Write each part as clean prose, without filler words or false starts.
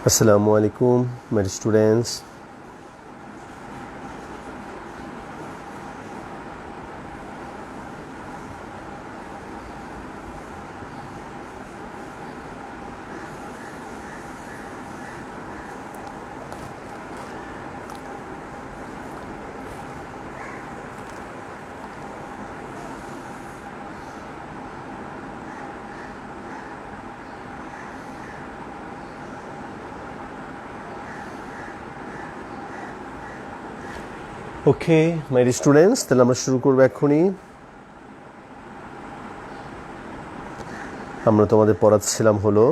Assalamu alaikum, my students. Okay my students, তাহলে আমরা শুরু করবো এক্ষুনি। আমরা তোমাদের পড়াচ্ছিলাম হলো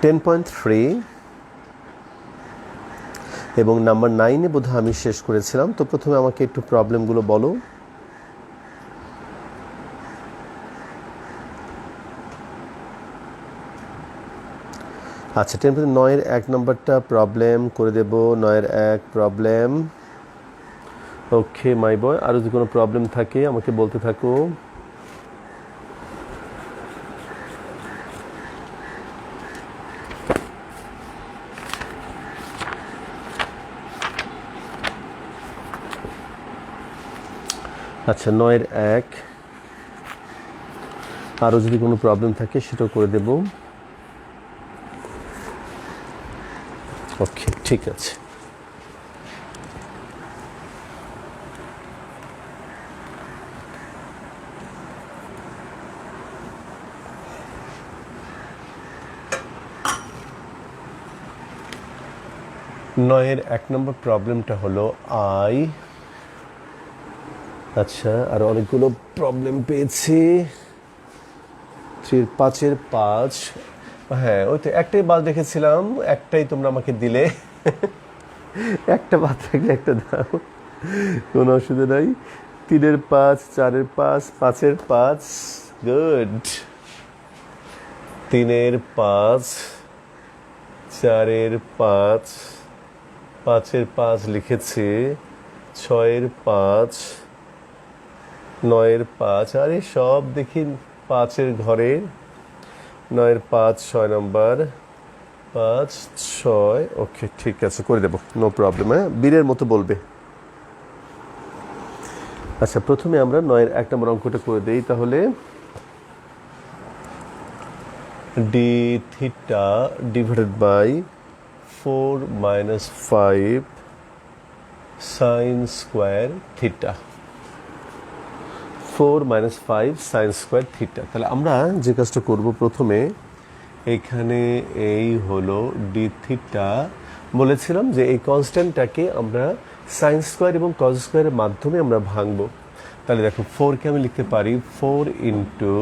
(10.3) এবং নাম্বার 9-এ বোধহয় আমি শেষ করেছিলাম। তো প্রথমে আমাকে একটু প্রবলেমগুলো বলো। আচ্ছা, 10.9-এর 1 নম্বরটা প্রবলেম করে দেব। 9-এর 1 প্রবলেম। ওকে মাই বয়, আর যদি কোনো প্রবলেম থাকে আমাকে বলতে থাকো। আচ্ছা, 9-এর 1 আরও যদি কোনো প্রবলেম থাকে সেটাও করে দেব। ওকে, ঠিক আছে। নয়ের 1 নম্বর প্রবলেমটা হলো আই। আচ্ছা, আর অনেকগুলো প্রবলেম পেয়েছি। 5-এর 5। হ্যাঁ, ওই তো একটাই বাদ রেখেছিলাম, একটাই তোমরা আমাকে দিলে। একটা বাদ থাকলে একটা দাও, কোনো অসুবিধা নাই। 3-এর 5, 4-এর 5, 5-এর 5। গুড। 3-এর 5, 4-এর 5, 5-এর 5 লিখেছি। 6-এর 5, 9-এর 5। আরে সব দেখি 5-এর ঘরে। 9-এর 5, 6 নম্বর। 5, 6। ওকে, ঠিক আছে, করে দেবো, নো প্রবলেম। হ্যাঁ, বীরের মতো বলবে। আচ্ছা, প্রথমে আমরা 9-এর 1 নম্বর অঙ্কটা করে দিই তাহলে। D theta divided by 4 - 5 sine square theta. 4 - 5 sine square theta. তাহলে আমরা যে কাজটা করব, প্রথমে এখানে এই হলো ডি থিটা। বলেছিলাম যে এই কনস্ট্যান্টটাকে আমরা সাইন স্কোয়ার এবং কজ স্কোয়ারের মাধ্যমে আমরা ভাঙবো। তাহলে দেখো, 4কে আমি লিখতে পারি 4 into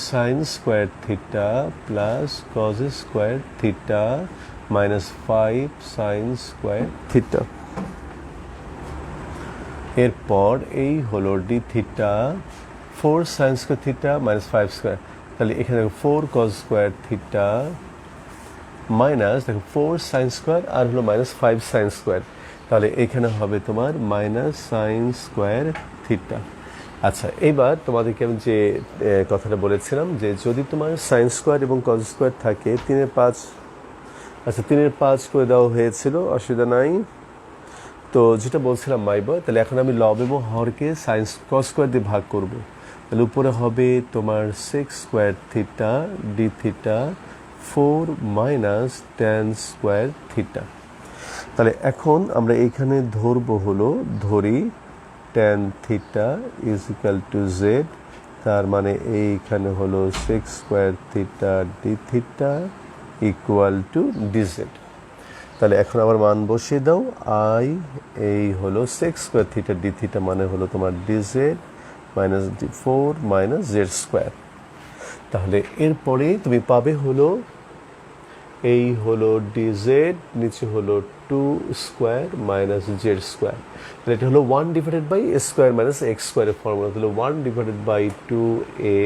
sine square theta plus cos square theta -5 sine square theta. এরপর এই হলো D theta, 4 sign square theta -5 square. তাহলে এখানে দেখো 4 কজ স্কোয়ার থিটা মাইনাস দেখো 4 সাইন স্কোয়ার আর হলো -5 সাইন স্কোয়ার। তাহলে এখানে হবে তোমার মাইনাস সাইন স্কোয়ার থিটা। আচ্ছা, এবার তোমাদেরকে আমি যে কথাটা বলেছিলাম যে যদি তোমার সাইন স্কোয়ার এবং কজ স্কোয়ার থাকে 3-এর 5। আচ্ছা, 3-এর 5 করে দেওয়া হয়েছিল, অসুবিধা নাই। তো যেটা বলছিলাম মাই বয়, তাহলে এখন আমি লব এবং হরকে সাইন কজ স্কোয়ার দিয়ে ভাগ করব। তাহলে উপরে হবে তোমার 6 square theta D theta 4 - tan square theta. তাহলে এখন আমরা এইখানে ধরবো হলো, ধরি tan theta is equal to z. তার মানে এইখানে হলো 6 square theta D theta equal to DZ. তাহলে এখন আবার মান বসিয়ে দাও। আই এই হলো 6 স্কোয়ার থিটা ডি থিটা মানে হলো তোমার ডিজেড -4 - জেড স্কোয়ার। তাহলে এরপরে তুমি পাবে হলো এই হলো ডিজেড, নিচে হলো 2 স্কোয়ার জেড স্কোয়ার। তাহলে এটা হলো 1 divided by A square X স্কোয়ারের ফর্মুলা। তাহলে 1 divided by 2a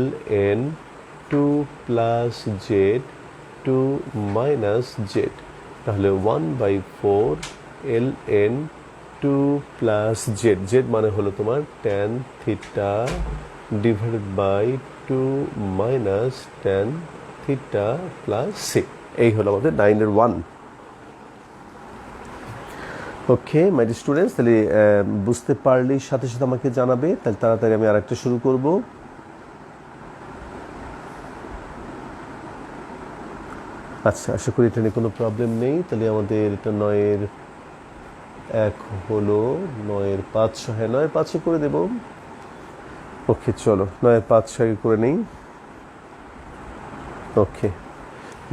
ln 2 plus Z 2 minus Z. তাহলে 1/4 ln 2 প্লাস জেড। জেড মানে হলো তোমার tan theta divided by 2 minus ten theta plus C. এই হলো আমাদের 9-এর 1। ওকে মাই ডিয়ার স্টুডেন্টস, তাহলে বুঝতে পারলেই সাথে সাথে আমাকে জানাবে, তাহলে তাড়াতাড়ি আমি আরেকটা শুরু করব। আচ্ছা, আশা করি এটা নিয়ে কোনো প্রবলেম নেই। তাহলে আমাদের এটা 9-এর 1 হলো, 9-এর 5 হ্যাঁ 9-এর 5 করে দেব। ওকে চলো 9-এর 5 করে নেই। ওকে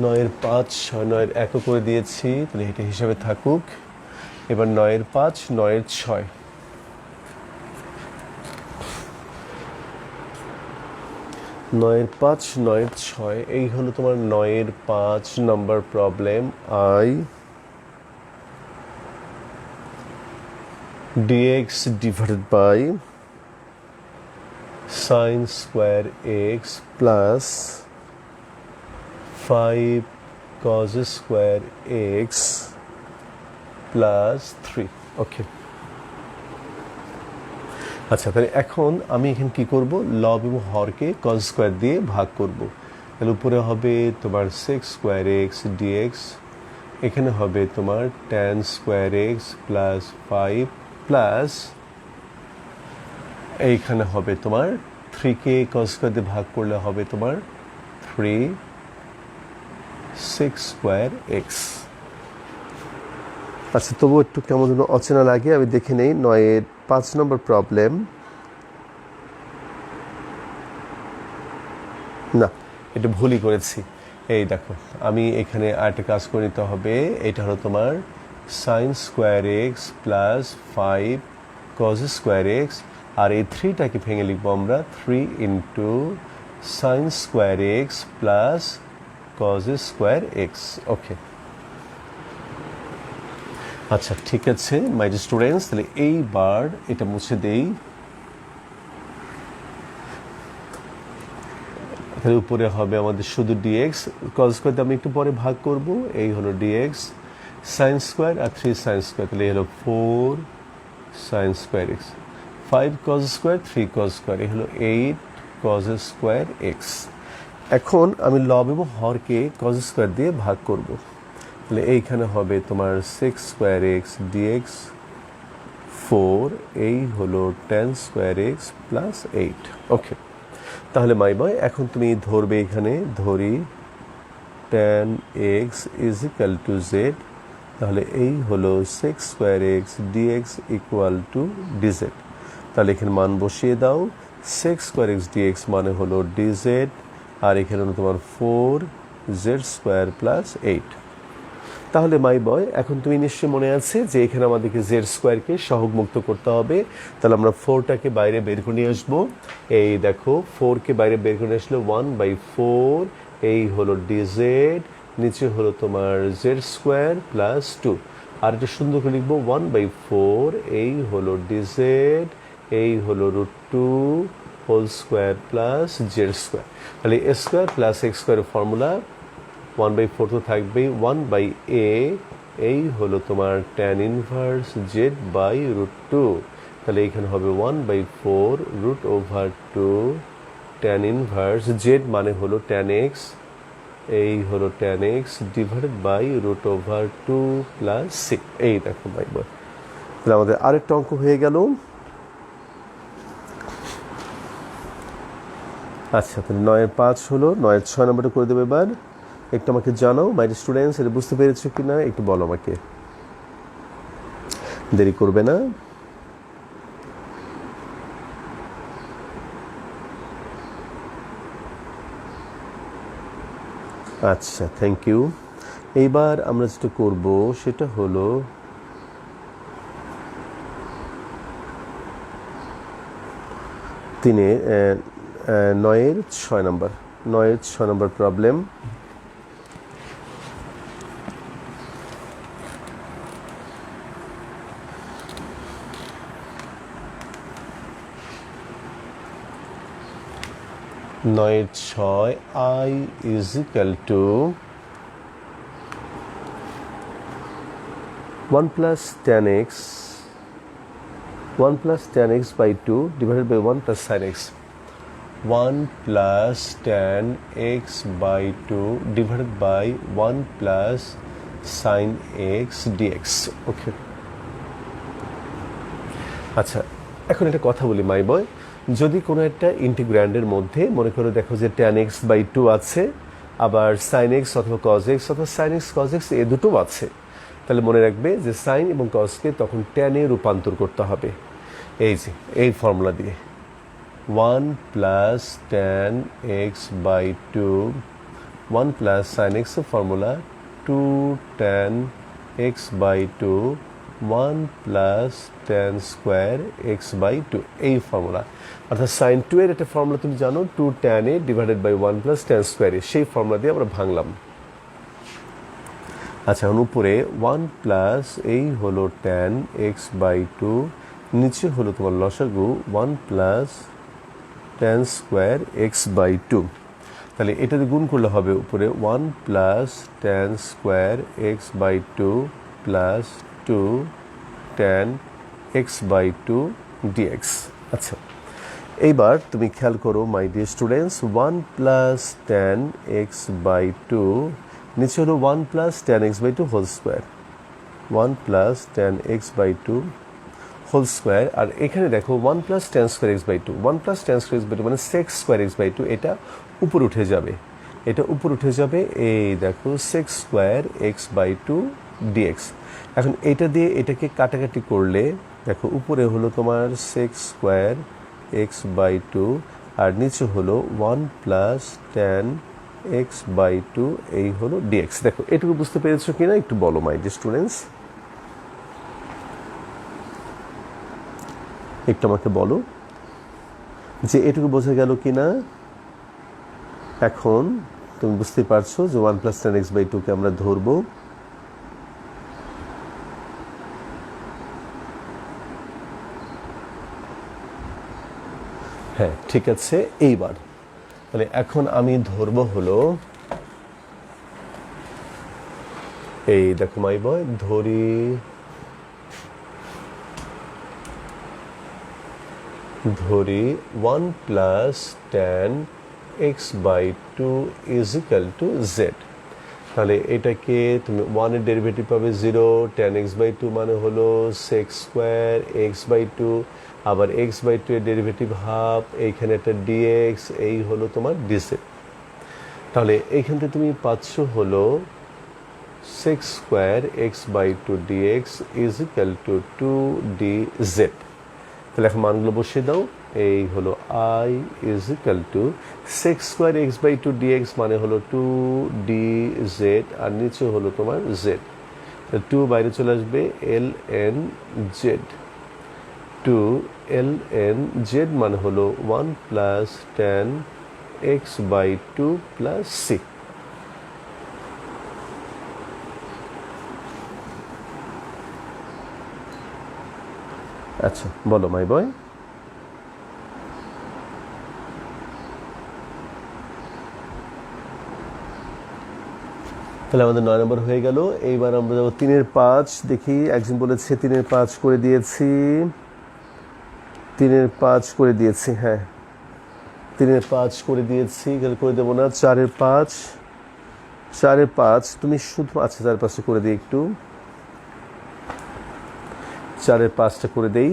9-এর 5 9-এর 1 করে দিয়েছি, তাহলে এটা হিসাবে থাকুক। এবার 9-এর 5 9-এর 6। 9-এর 5 9-এর 6, এই হলো তোমার 9-এর 5 number problem. I dx divided by sin square x plus 5 cos square x plus 3। ওকে আচ্ছা, তাহলে এখন আমি এখানে কি করব, লব এবং হরকে cos স্কোয়ার দিয়ে ভাগ করব। তাহলে উপরে হবে তোমার 6 স্কোয়ার এক্স ডিএক্স, এখানে হবে তোমার tan square X plus 5 plus এইখানে হবে তোমার 3কে cos স্কোয়ার দিয়ে ভাগ করলে হবে তোমার 3 6 স্কোয়ার এক্স। আচ্ছা, তবু একটু কেমন যেন অচেনা লাগে, আমি দেখে নেই 9-এর 5 নম্বর প্রবলেম। না, এটা ভুলই করেছি। এই দেখো, আমি এখানে আরেকটা কাজ করে নিতে হবে। এটা হলো তোমার sine square X plus 5 cos square x, আর এই 3টাকে ভেঙে লিখবো আমরা 3 into sine square X plus cos square X. Okay আচ্ছা ঠিক আছে মাই ডিয়ার স্টুডেন্টস, তাহলে এইবার এটা মুছে দেই। তাহলে উপরে হবে আমাদের শুধু ডিএক্স, কজ স্কোয়ার আমি একটু পরে ভাগ করব। এই হলো ডিএক্স সাইন স্কোয়ার আর 3 সাইন স্কোয়ার, তাহলে এই হলো 4 sign square x, 5 cos square 3 cos square, এই হলো 8 কজ স্কোয়ার এক্স। এখন আমি লব এবং হরকে কজ স্কোয়ার দিয়ে ভাগ করব। তাহলে এইখানে হবে তোমার 6 স্কোয়ার এক্স ডিএক্স 4, এই হলো 10 স্কোয়ার এক্স প্লাস 8। ওকে, তাহলে মাই বয় এখন তুমি ধরবে, এখানে ধরি tan x is equal to Z, তাহলে এই হলো 6 square X dx equal to DZ. তাহলে এখানে মান বসিয়ে দাও, 6 স্কোয়ার এক্স ডিএক্স মানে হলো ডিজেড, আর এখানে হলো তোমার 4 জেড স্কোয়ার প্লাস 8। তাহলে মাই বয় এখন তুমি নিশ্চয়ই মনে আছে যে এখানে আমাদেরকে জেড স্কোয়ারকে সহগমুক্ত করতে হবে। তাহলে আমরা 4টাকে বাইরে বের করে নিয়ে আসবো। এই দেখো 4কে বাইরে বের করে নিয়ে আসলে 1/4, এই হলো ডিজেড, নিচে হলো তোমার জেড স্কোয়ার প্লাস 2, আর এটা সুন্দর করে লিখবো 1/4, এই হলো ডিজেড, এই হলো √2 whole square plus Z square. তাহলে এ স্কোয়ার প্লাস এক্স স্কোয়ারের ফর্মুলা 1/4 তো থাকবেই, 1/a, এই হলো তোমার tan ইনভার্স জেড বাই √2। তাহলে এইখানে হবে 1/4 √2 tan ইনভার্স জেড মানে হলো tan x, এই হলো tan x divided by √2 plus 6। এই দেখো ভাই বল, তাহলে আমাদের আরেকটা অঙ্ক হয়ে গেল। আচ্ছা, তাহলে 9-এর 5 হলো, 9-এর 6 নম্বরটা করে দেবো। এবার একটু আমাকে জানাও মাই ডিয়ার স্টুডেন্টস, এটা বুঝতে পেরেছো কি না একটু বলো আমাকে, দেরি করবে না। আচ্ছা থ্যাংক ইউ। এইবার আমরা যেটা করব সেটা হলো তিনে 9-এর 6 নম্বর, 9-এর 6 নম্বর প্রবলেম। নয়ের 6 i is equal to 1 plus tan x, 1 plus tan x by 2 divided by 1 plus sin x। 1 plus tan x by 2 divided by 1 plus sin x dx. ওকে, আচ্ছা এখন একটা কথা বলি মাই বয়, যদি কোনো একটা ইন্টিগ্র্যান্ডের মধ্যে মনে করো দেখো যে tan x by 2 আছে, আবার sin x অথবা cos x অথবা sin x cos x এ দুটো আছে, তাহলে মনে রাখবে যে সাইন এবং কসকে তখন ট্যানে রূপান্তর করতে হবে। এই যে এই ফর্মুলা দিয়ে 1 plus tan x by 2 1 plus sine x formula 2 tan x by 2 1 plus tan square x by 2, এই ফর্মুলা। অর্থাৎ সাইন 2 এর একটা ফর্মুলা তুমি জানো 2 tan A divided by 1 plus tan square A, সেই ফর্মুলা দিয়ে আমরা ভাঙলাম। আচ্ছা এখন উপরে 1 প্লাস এই হলো ট্যান এক্স বাই 2, নিচে হলো তোমার লসাগু 1 plus tan square x by 2। তাহলে এটা দিয়ে গুণ করলে হবে উপরে 1 plus tan square x by 2 plus 2 tan x by 2 dx. আচ্ছা এইবার তুমি খেয়াল করো my dear students, 1 plus tan x by 2 নিচে হলো 1 plus tan x by 2 whole square, 1 plus tan x by 2 whole square. আর এখানে দেখো 1 plus tan square x by 2, 1 plus tan square x by 2 মানে সেক্স স্কোয়ার এক্স বাই 2, এটা উপর উঠে যাবে, এটা উপর উঠে যাবে। এই দেখো sec square x by 2 dx. এখন এটা দিয়ে এটাকে কাটাকাটি করলে দেখো উপরে হলো তোমার সেক্স স্কোয়ার এক্স বাই 2 আর নিচে হলো 1 প্লাস ট্যান এক্স বাই 2, এই হলো ডিএক্স। দেখো এটুকু বুঝতে পেরেছো কিনা একটু বলো মাই ডিয়ার স্টুডেন্টস, একটু আমাকে বলো যে এটুকু বোঝা গেল কিনা। এখন তুমি বুঝতে পারছো যে 1 প্লাস ট্যান এক্স বাই 2 কে আমরা ধরবো। হ্যাঁ ঠিক আছে। এইবার তাহলে এখন আমি ধরবো হলো এই দেখো মাই বয়, ধরি 1 plus tan x by 2 is equal to Z. তাহলে এটাকে তুমি 1 এর ডেরিভেটিভ পাবে 0, ট্যান এক্স বাই 2 মানে হলো সেক্স স্কোয়ার এক্স বাই 2, আবার এক্স বাই 2 এর ডেরিভেটিভ হাফ, এইখানে একটা ডিএক্স, এই হলো তোমার ডিজেড। তাহলে এইখান থেকে তুমি পাচ্ছ হলো sec square x by 2 dx is equal to 2 d z. তাহলে এখন মানগুলো বসিয়ে দাও, এই হলো I is equal to sec square x by 2 dx মানে হলো 2 ডি জেড, আর নিচে হলো তোমার জেড, 2 বাইরে চলে আসবে l n z, 2 l n z মানে হলো 1 plus tan x by 2 plus c. আচ্ছা বলো মাই বয়। তাহলে আমাদের 9 নম্বর হয়ে গেল। এইবার আমরা যাবো 3-এর 5। দেখি একজন বলেছে 3-এর 5 করে দিয়েছি, 3-এর 5 করে দিয়েছি, হ্যাঁ 3-এর 5 করে দিয়েছি, করে দেবো না। 4-এর 5, 4-এর 5 তুমি শুধু, আচ্ছা 4-এর 5 করে দিই একটু, 4-এর 5টা করে দেই।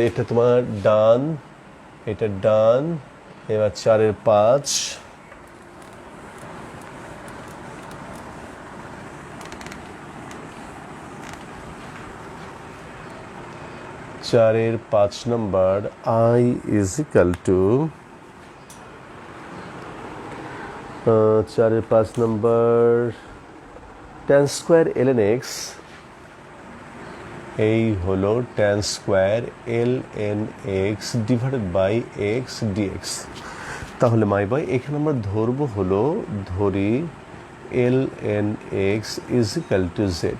এটা তোমার ডান, এটা ডান। এবার 4-এর 5, 4-এর 5 number I is equal to 4-এর 5 number tan square L N X, এই হলো tan square L N X divided by X dx. তাহলে মাই বয় এখানে আমরা ধরবো হলো, ধরি L N X is equal to Z,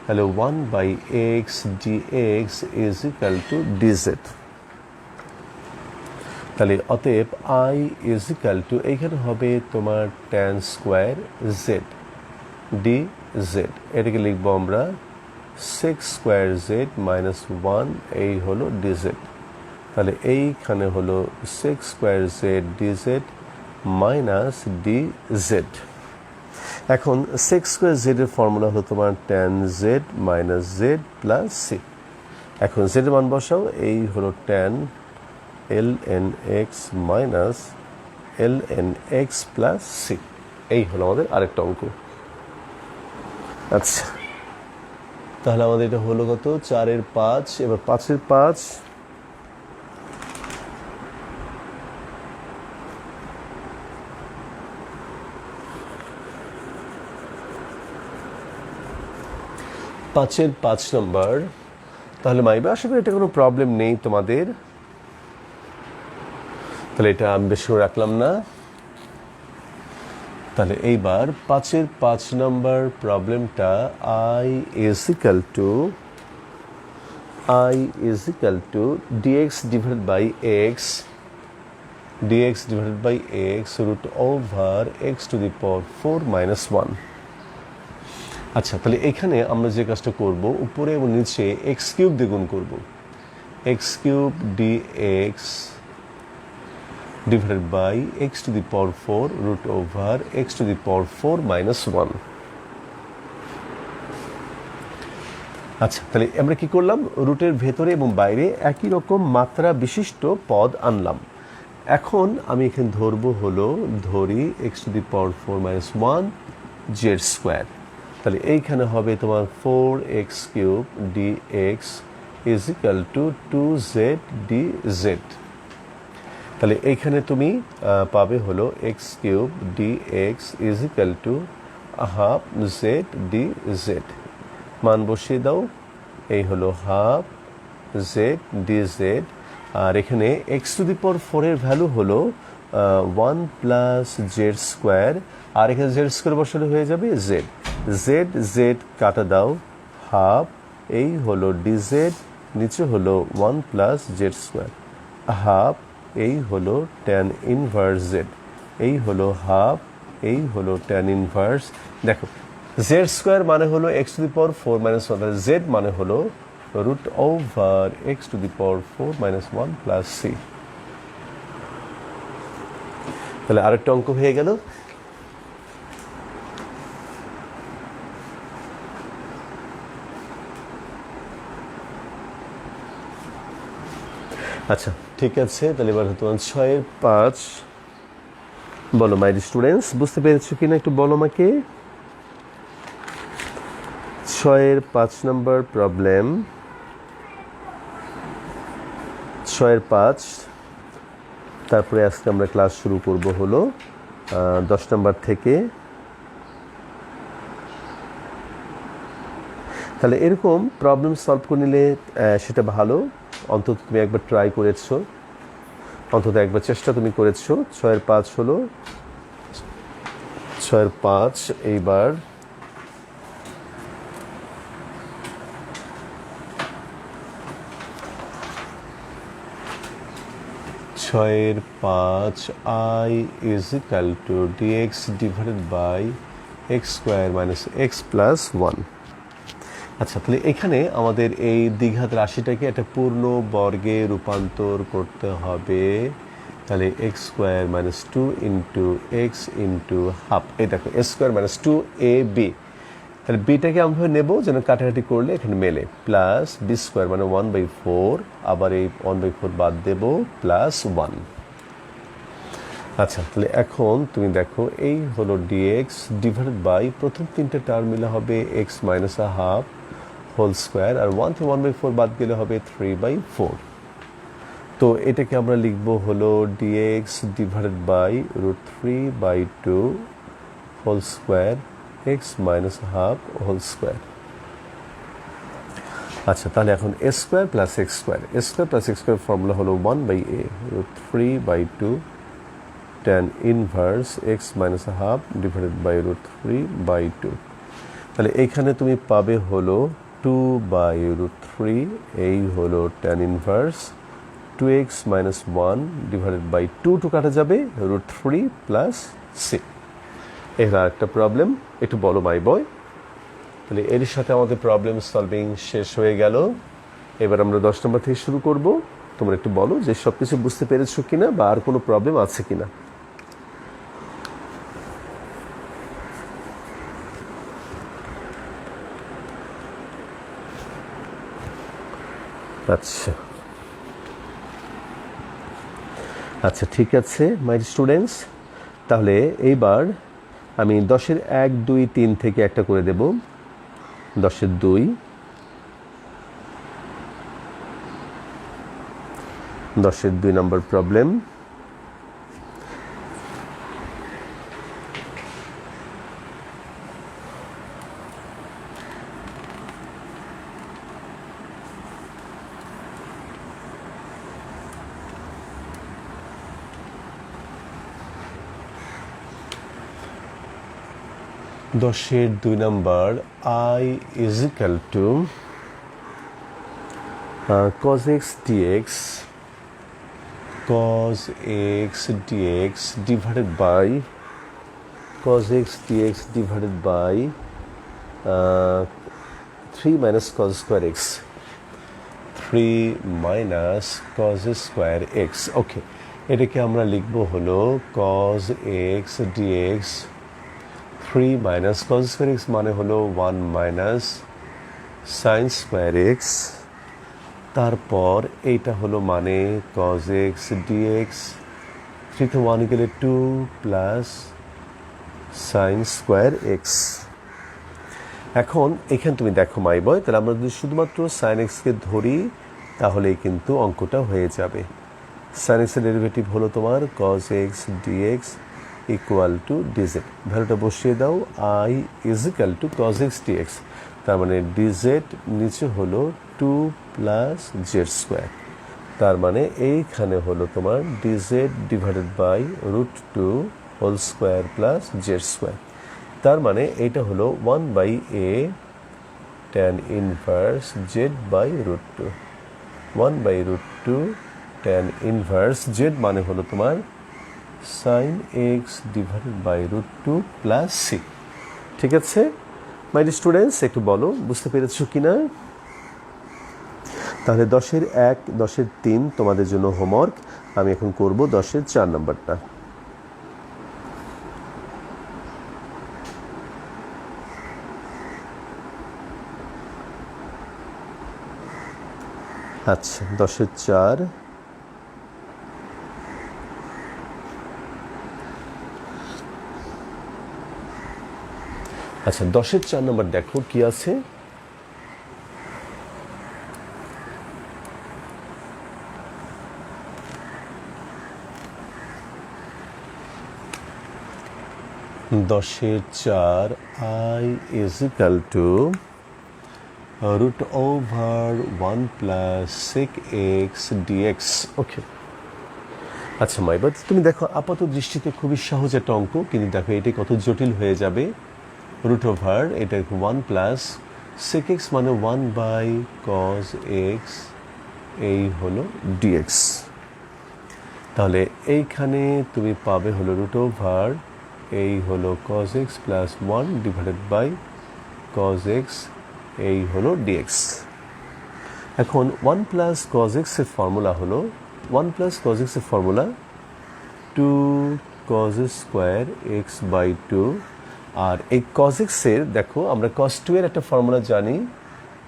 তাহলে 1 by X dx is equal to DZ. তাহলে অতএব আই ইজ ইকাল টু এইখানে হবে তোমার tan square Z D Z, এটাকে লিখবো আমরা সেক্স স্কোয়ার জেড মাইনাস 1, এই হলো ডিজেড। তাহলে এইখানে হলো sec square z dz minus dz. এখন সেক স্কোয়ার জেডের ফর্মুলা হলো তোমার tan z minus z plus c. এখন জেডের মান বসাও, এই হলো tan l N x minus l N x plus C. এই হলো আমাদের আরেকটা অঙ্ক। আচ্ছা, তাহলে আমাদের এটা হলো কত? 4-এর 5। এবার 5-এর 5 5-এর 5 নম্বর। তাহলে মাইবা আশা করি এটা কোনো প্রবলেম নেই তোমাদের। তাহলে এটা আমি বেশি করে রাখলাম না। তাহলে এইবার 5-এর 5 নম্বর প্রবলেমটা I is equal to dx divided by x root over x to the power 4 minus 1। আচ্ছা, তাহলে এখানে আমরা যে কাজটা করব, উপরে এবং নিচে এক্স কিউব দিয়ে গুণ করব। X cube dx divided by x to the power 4 root over x to the power 4 minus 1. আচ্ছা, তাহলে আমরা কি করলাম? রুটের ভেতরে এবং বাইরে একই রকম মাত্রা বিশিষ্ট পদ আনলাম। এখন আমি এখানে ধরি x to the power 4 minus 1 z square. তাহলে এইখানে হবে তোমার 4x cube dx is equal to 2z dz। তাহলে এইখানে তুমি পাবে হলো x cube dx is equal to half z dz. মান বসিয়ে দাও, এই হলো হাফ জেড ডিজেড। আর এখানে এক্স টু দি পাওয়ার 4-এর ভ্যালু হলো 1 প্লাস জেড স্কোয়ার। আর এখানে জেড স্কোয়ার বসালে হয়ে যাবে জেড। জেড কাটা দাও, হাফ, এই হলো ডিজেড, নিচে হলো 1 প্লাস জেড স্কোয়ার, হাফ, এই হলো ট্যান ইনভার্স জেড, এই হলো হাফ, এই হলো ট্যান ইনভার্স। দেখো, জেড স্কোয়ার মানে হলো x to the power 4 minus 1, তাহলে জেড মানে হলো root over x to the power 4 minus 1 plus c. তাহলে আরেকটা অঙ্ক হয়ে গেল। আচ্ছা, ঠিক আছে। তাহলে এবার তোমার 6-এর 5 বলো মাই স্টুডেন্টস, বুঝতে পেরেছো কিনা একটু বলো আমাকে। 6-এর 5 নম্বর প্রবলেম, 6-এর 5। তারপরে আজকে আমরা ক্লাস শুরু করব হলো 10 নম্বর থেকে। তাহলে এরকম প্রবলেম সলভ করে নিলে সেটা ভালো। অন্তত তুমি একবার ট্রাই করেছো, অন্তত একবার চেষ্টা তুমি করেছো। 6-এর 5 হলো 6-এর 5। এইবার ছয়ের 5 I is equal to dx divided by x square minus x plus 1। আচ্ছা, তাহলে এখানে আমাদের এই দ্বিঘাত রাশিটাকে একটা পূর্ণ বর্গে রূপান্তর করতে হবে। তাহলে x square minus 2 into x into half, এই দেখো এক্স স্কোয়ার মাইনাস 2ab। তাহলে বিটাকে আমরা নেবো যেন কাটাকাটি করলে এখানে মেলে, প্লাস বি স্কোয়ার মানে 1/4, আবার এই 1/4 বাদ দেবো, প্লাস 1। আচ্ছা, তাহলে এখন তুমি দেখো এই হলো ডিএক্স ডিভাইডেড বাই প্রথম 3টে টার্ম মিলে হবে X minus half whole square, আর 1 থেকে 1/4 বাদ গেলে হবে 3/4। তো এটাকে আমরা লিখবো হলো dx divided by root 3/2 whole square X minus half whole square. আচ্ছা, তাহলে এখন A square plus X square formula হলো 1/a root 3/2 tan inverse X minus half divided by root 3/2। তাহলে এইখানে তুমি পাবে হলো 2/√3, এই হলো tan inverse 2x minus 1 divided by 2 কাটা যাবে রুট 3 প্লাস সি। এর একটা প্রবলেম, একটু বলো মাই বয়। তাহলে এর সাথে আমাদের প্রবলেম সলভিং শেষ হয়ে গেল। এবার আমরা 10 নম্বর থেকে শুরু করব। তোমরা একটু বলো যে সব কিছু বুঝতে পেরেছো কিনা বা আর কোনো প্রবলেম আছে কিনা। আচ্ছা আচ্ছা ঠিক আছে মাই স্টুডেন্টস, তাহলে এইবার আমি 10-এর 1, 2, 3 থেকে একটা করে দেব। 10-এর 2, 10-এর 2 নম্বর প্রবলেম। দশের 2 নম্বর I is equal to cos x dx divided by cos x dx divided by 3 minus cos square x, 3 minus cos square x। ওকে, এটাকে আমরা লিখব হলো cos x dx 3 minus cos square x মানে হলো 1 minus sin square x, তারপর এইটা হলো মানে cos x dx 3 to 1 গেলে 2 plus sin square x। এখন এখানে তুমি দেখো মাই বয়, তাহলে আমরা যদি শুধুমাত্র sin x কে ধরি তাহলেই কিন্তু অঙ্কটা হয়ে যাবে। sin x এর ডেরিভেটিভ হলো তোমার cos x dx equal to dz, ভ্যালুটা বসিয়ে দাও I is equal to cos x dx, তার মানে dz নিচে হলো 2 প্লাস জেড স্কোয়ার, তার মানে এইখানে হলো তোমার dz divided by √2 whole square plus Z square, তার মানে এইটা হলো 1/a tan inverse z by √2, 1/√2 tan inverse z মানে হলো তোমার sin x divided by √2 plus c। ঠিক আছে মাই স্টুডেন্টস, একটু বলো বুঝতে পেরেছো কিনা। তাহলে 10-এর 1, 10-এর 3 তোমাদের জন্য হোমওয়ার্ক। আমি এখন করব 10-এর 4 নম্বরটা। আচ্ছা 10-এর 4, আচ্ছা 10-এর 4 নম্বর দেখো কি আছে। দশের 4 I is equal to √1 plus sec x dx। ওকে, আচ্ছা মাইবাদ তুমি দেখো আপাত দৃষ্টিতে খুবই সহজ একটা অঙ্ক, কিন্তু দেখো এটা কত জটিল হয়ে যাবে। √, এটা 1 প্লাস sec x মানে 1/cos x, এই হলো dx। তাহলে এইখানে তুমি পাবে হলো √, এই হলো cos x plus 1 divided by cos x, এই হলো dx। এখন 1 প্লাস cos x এর ফর্মুলা হলো 1 প্লাস cos x এর formula 2 cos square x by 2, আর এই cos x এর দেখো আমরা cos 2 এর একটা ফর্মুলা জানি,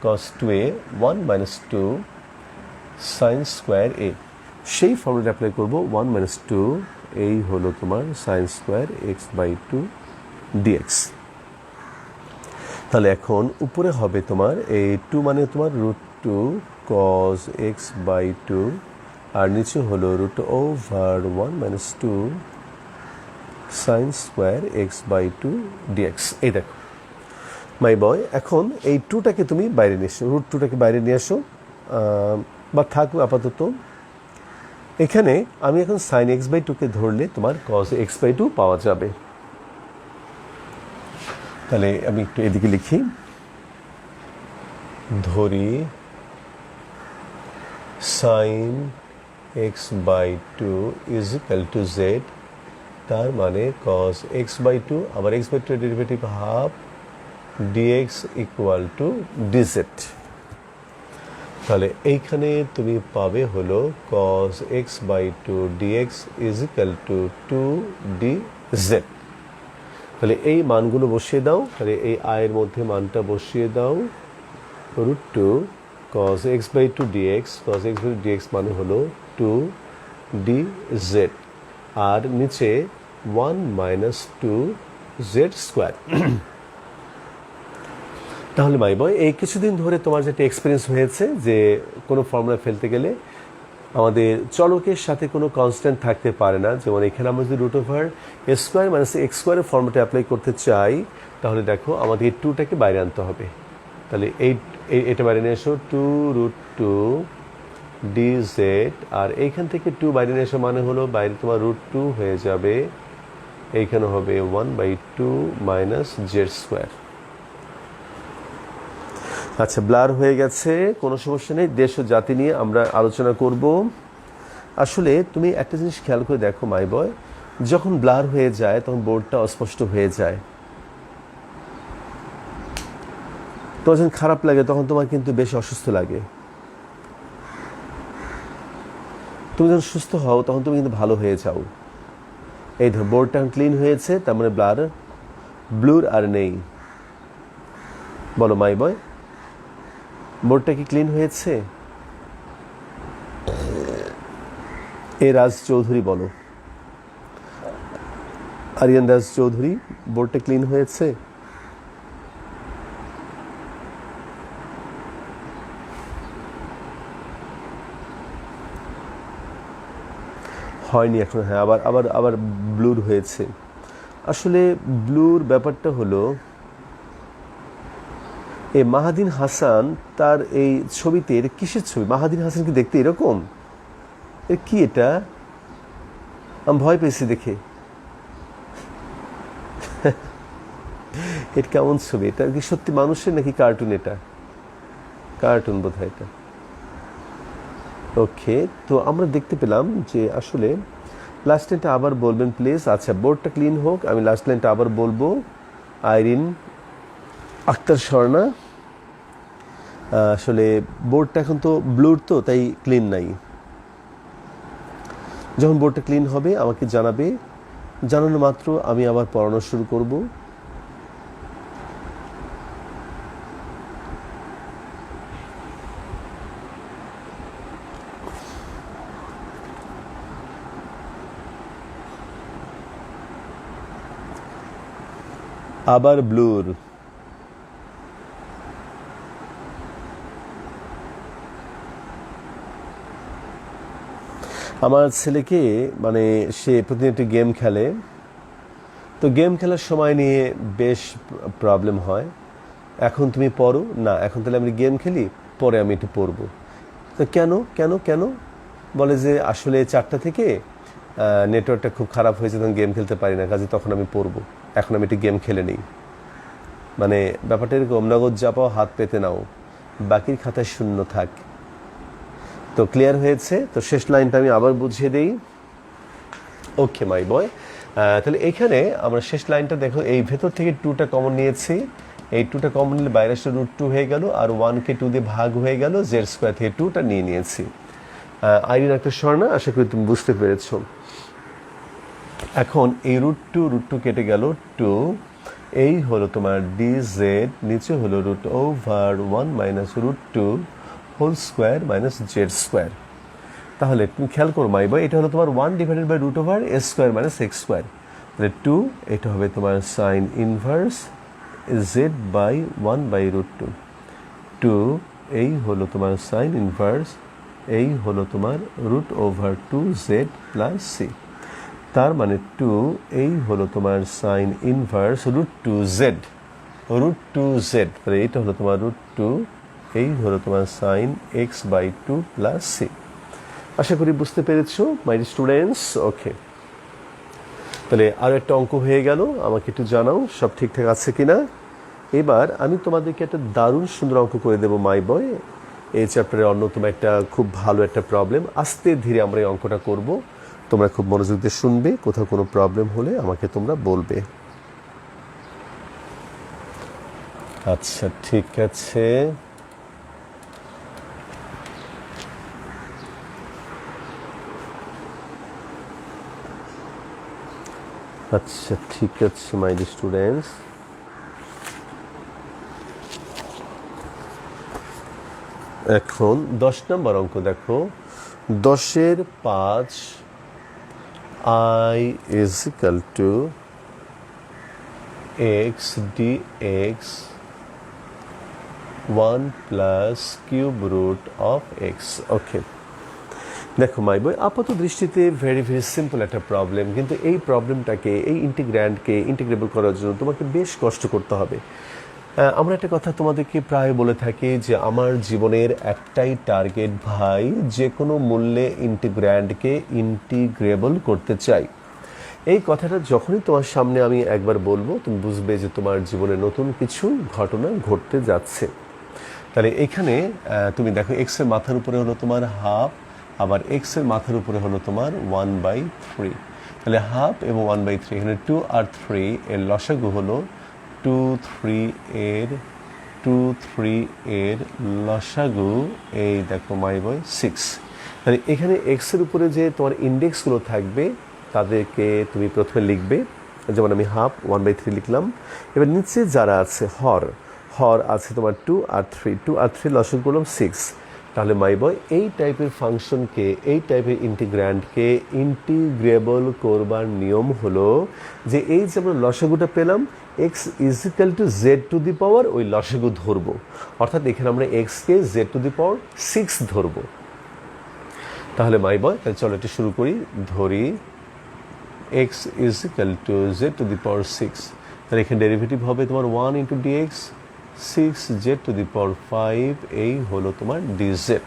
cos 2a 1 minus 2 sin square a, সেই ফর্মুলাটা অ্যাপ্লাই করবো 1 minus 2, এই হলো তোমার sin square x by 2 dx। তাহলে এখন উপরে হবে তোমার এই 2 মানে তোমার √2 cos x বাই 2, আর নিচে হলো √1 minus 2 sin square x by 2 dx। এই দেখো মাই বয়, এখন এই 2টাকে তুমি বাইরে নিয়ে এসো, √2টাকে বাইরে নিয়ে আসো বা থাকো আপাতত। এখানে আমি এখন sin x বাই 2কে ধরলে তোমার cos x বাই 2 পাওয়া যাবে। তাহলে আমি একটু এদিকে লিখি, ধরি sin x by 2 is equal to z, তার মানে cos x বাই 2, আবার x বাই 2 এর derivative half dx equal to dz। তাহলে এইখানে তুমি পাবে হলো cos x by two dx is equal to two D z. তাহলে এই মানগুলো বসিয়ে দাও, তাহলে এই আয়ের মধ্যে মানটা বসিয়ে দাও root two cos x by two dx, cos x by two dx মানে হলো টু ডি জেড, আর নিচে 1 মাইনাস টু জেড স্কোয়ার। তাহলে মাই বয় এই কিছুদিন ধরে তোমার যেটা এক্সপিরিয়েন্স হয়েছে যে কোনো ফর্মুলা ফেলতে গেলে আমাদের চলকের সাথে কোনো কনস্ট্যান্ট থাকতে পারে না। যেমন এখানে আমরা যদি root over A square minus x স্কোয়ারের ফর্মুলাটা অ্যাপ্লাই করতে চাই, তাহলে দেখো আমাদের এই টুটাকে বাইরে আনতে হবে। তাহলে এটা বাইরে নিয়ে এসো two root two D Z, আর এইখান থেকে টু বাইরে নিয়ে এসো মানে হলো বাইরে তোমার রুট টু হয়ে যাবে, এইখানে হবে 1/2 মাইনাস জেড স্কোয়ার। আচ্ছা, ব্লার হয়ে গেছে, কোনো সমস্যা নেই, দেশ ও জাতি নিয়ে আমরা আলোচনা করব। আসলে তুমি একটা জিনিস খেয়াল করে দেখো মাই বয়, যখন ব্লার হয়ে যায় তখন বোর্ডটা অস্পষ্ট হয়ে যায়। তোমার যখন খারাপ লাগে তখন তোমার কিন্তু বেশ অসুস্থ লাগে। তুমি যখন সুস্থ হও তখন তুমি কিন্তু ভালো হয়ে যাও। এই ধর বোর্ডটা ক্লিন হয়েছে, তার মানে ব্লুর আর নেই। বলো মাই বয়, বোর্ডটা কি ক্লিন হয়েছে? এ রাজ চৌধুরী বলো, আরিয়ান রাজ চৌধুরী, বোর্ডটা ক্লিন হয়েছে? হয়নি এখন, হ্যাঁ আবার আবার আবার ব্লুর হয়েছে। আসলে ব্লুর ব্যাপারটা হলো এই মাহাদিন হাসান তার এই ছবিতে, এটা কিসের ছবি? মাহাদিন হাসান কি দেখতে এরকম? কি এটা? আমি ভয় পেয়েছি দেখে। এটা কেমন ছবি? এটা কি সত্যি মানুষের নাকি কার্টুন? এটা কার্টুন বোধ হয় এটা। ওকে, তো আমরা দেখতে পেলাম যে আসলে লাস্ট লাইনটা আবার বলবেন প্লিজ। আচ্ছা, বোর্ডটা ক্লিন হোক, আমি লাস্ট লাইনটা আবার বলবো। আইরিন আক্তার স্বর্ণা, আসলে বোর্ডটা এখন তো ব্লুর, তো তাই ক্লিন নাই। যখন বোর্ডটা ক্লিন হবে আমাকে জানাবে, জানানো মাত্র আমি আবার পড়ানো শুরু করব। আবার ব্লুর। আমার ছেলেকে মানে সে প্রতিদিন একটি গেম খেলে, তো গেম খেলার সময় নিয়ে বেশ প্রবলেম হয়। এখন তুমি পড়ো না, এখন তাহলে আমি গেম খেলি, পরে আমি একটু পড়বো। তো কেন কেন কেন বলে যে আসলে 4টা থেকে নেটওয়ার্কটা খুব খারাপ হয়েছে, তখন গেম খেলতে পারি না, কাজে তখন আমি পড়বো, এখন আমি একটু গেম খেলে নিই। মানে ব্যাপারটা এরকম, নগদ যা পাও হাত পেতে নাও, বাকির খাতায় শূন্য থাক। তো ক্লিয়ার হয়েছে? তো শেষ লাইনটা আমি আবার বুঝিয়ে দিই। ওকে মাই বয়, তাহলে এইখানে আমরা শেষ লাইনটা দেখো, এই ভেতর থেকে টুটা কমন নিয়েছি, এই টুটা কমন নিলে বাইরে আসলে রুট টু হয়ে গেল, আর 1কে 2 দিয়ে ভাগ হয়ে গেল, জেড স্কোয়ার থেকে টুটা নিয়ে নিয়েছি। আইরিন একটা স্বর্ণা, আশা করি তুমি বুঝতে পেরেছ। এখন এই রুট টু কেটে গেল 2, এই হলো তোমার ডি জেড, নিচে হলো root over 1 minus root two whole square minus Z square. তাহলে তুমি খেয়াল করো মাই বয়, এটা হলো তোমার 1 divided by root over A square minus X square, তাহলে 2, এটা হবে তোমার sine inverse Z by 1 by root two. 2 এই হলো তোমার সাইন ইনভার্স, এই হলো তোমার root over 2 Z plus C, তার মানে 2 এই হলো তোমার sine inverse root two Z, তাহলে এইটা হলো তোমার রুট টু, এই হলো তোমার sine X by 2 plus C. আশা করি বুঝতে পেরেছো মাই স্টুডেন্টস। ওকে, তাহলে আরও একটা অঙ্ক হয়ে গেল, আমাকে একটু জানাও সব ঠিকঠাক আছে কিনা। এবার আমি তোমাদেরকে একটা দারুণ সুন্দর অঙ্ক করে দেবো মাই বয়, এই চ্যাপ্টারের অন্যতম একটা খুব ভালো একটা প্রবলেম। আস্তে ধীরে আমরা এই অঙ্কটা করব, তোমরা খুব মনোযোগ দিয়ে শুনবে, কোথাও কোনো প্রবলেম হলে আমাকে তোমরা বলবে। আচ্ছা ঠিক আছে, আচ্ছা ঠিক আছে মাই স্টুডেন্টস, এখন 10 নম্বর অঙ্ক দেখো। 10-এর 5 i is equal to x dx 1 plus cube root of x. ওকে, দেখো মাই বয়, আপাত দৃষ্টিতে ভেরি ভেরি সিম্পল একটা প্রবলেম, কিন্তু এই প্রবলেমটাকে, এই ইন্টিগ্র্যান্ডকে ইন্টিগ্রেবল করার জন্য তোমাকে বেশ কষ্ট করতে হবে। আমরা একটা কথা তোমাদেরকে প্রায় বলে থাকি যে আমার জীবনের একটাই টার্গেট ভাই, যে কোনো মূল্যে ইন্টিগ্র্যান্ডকে ইন্টিগ্রেবল করতে চাই। এই কথাটা যখনই তোমার সামনে আমি একবার বলবো, তুমি বুঝবে যে তোমার জীবনে নতুন কিছু ঘটনা ঘটতে যাচ্ছে। তাহলে এখানে তুমি দেখো এক্সের মাথার উপরে হলো তোমার হাফ, আবার এক্সের মাথার উপরে হলো তোমার 1/3। তাহলে হাফ এবং 1/3, এখানে 2 আর 3 এর লসাগু হলো 2 3 এর লসাগু, এই দেখো মাই বয় 6। তাহলে এখানে এক্সের উপরে যে তোমার ইন্ডেক্সগুলো থাকবে তাদেরকে তুমি প্রথমে লিখবে, যেমন আমি হাফ 1/3 লিখলাম। এবার নিচে যারা আছে হর আছে তোমার 2 আর 3 লসাগু করলাম 6। তাহলে মাই বয় এই টাইপের ফাংশনকে, এই টাইপের ইন্টিগ্র্যান্ডকে ইন্টিগ্রেবল করবার নিয়ম হলো যে এই যে আমরা লসাগুটা পেলাম X is equal to Z to the power, ওই লসাগু ধরবো। অর্থাৎ এখানে আমরা এক্সকে জেড টু দি পাওয়ার 6 ধরবো। তাহলে মাই বয়, তাহলে চলো এটা শুরু করি। ধরি X is equal to Z to the power 6। তাহলে এখানে ডেরিভেটিভ হবে তোমার 1 into dx 6 Z to the power 5, এই হলো তোমার ডিজেড।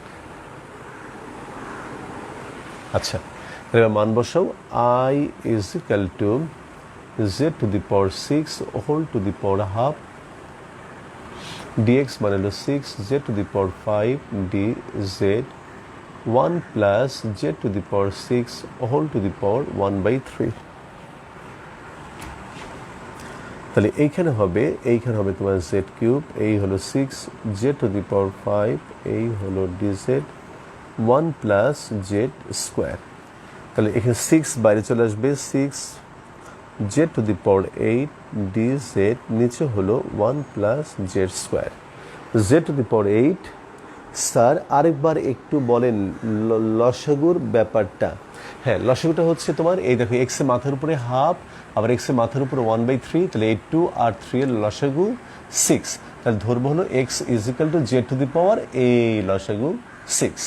আচ্ছা, তাহলে এবার মান বসাও। I is equal to Z to the power 6 whole to the power half, dx মানে হলো 6 Z to the power 5 dz 1 plus Z to the power 6 whole to the power 1/3। তাহলে এইখানে হবে তোমার জেড কিউব, এই হলো 6 জেড টু দি পাওয়ার 5, এই হলো ডিজেড 1 প্লাস জেড স্কোয়ার। তাহলে এখানে 6 বাইরে চলে আসবে, 6 Z to the power 8 DZ, নিচে হলো 1 plus Z square. Z to the power 8। Sir আরেকবার একটু বলেন লসাগুর ব্যাপারটা। হ্যাঁ, লসাগুটা হচ্ছে তোমার এই দেখো এক্সের মাথার উপরে হাফ, আবার এক্সের মাথার উপরে 1/3, তাহলে এই 2 আর 3 এর লসাগু 6। তাহলে ধরবো হলো X is equal to Z to the power এই লসাগু 6।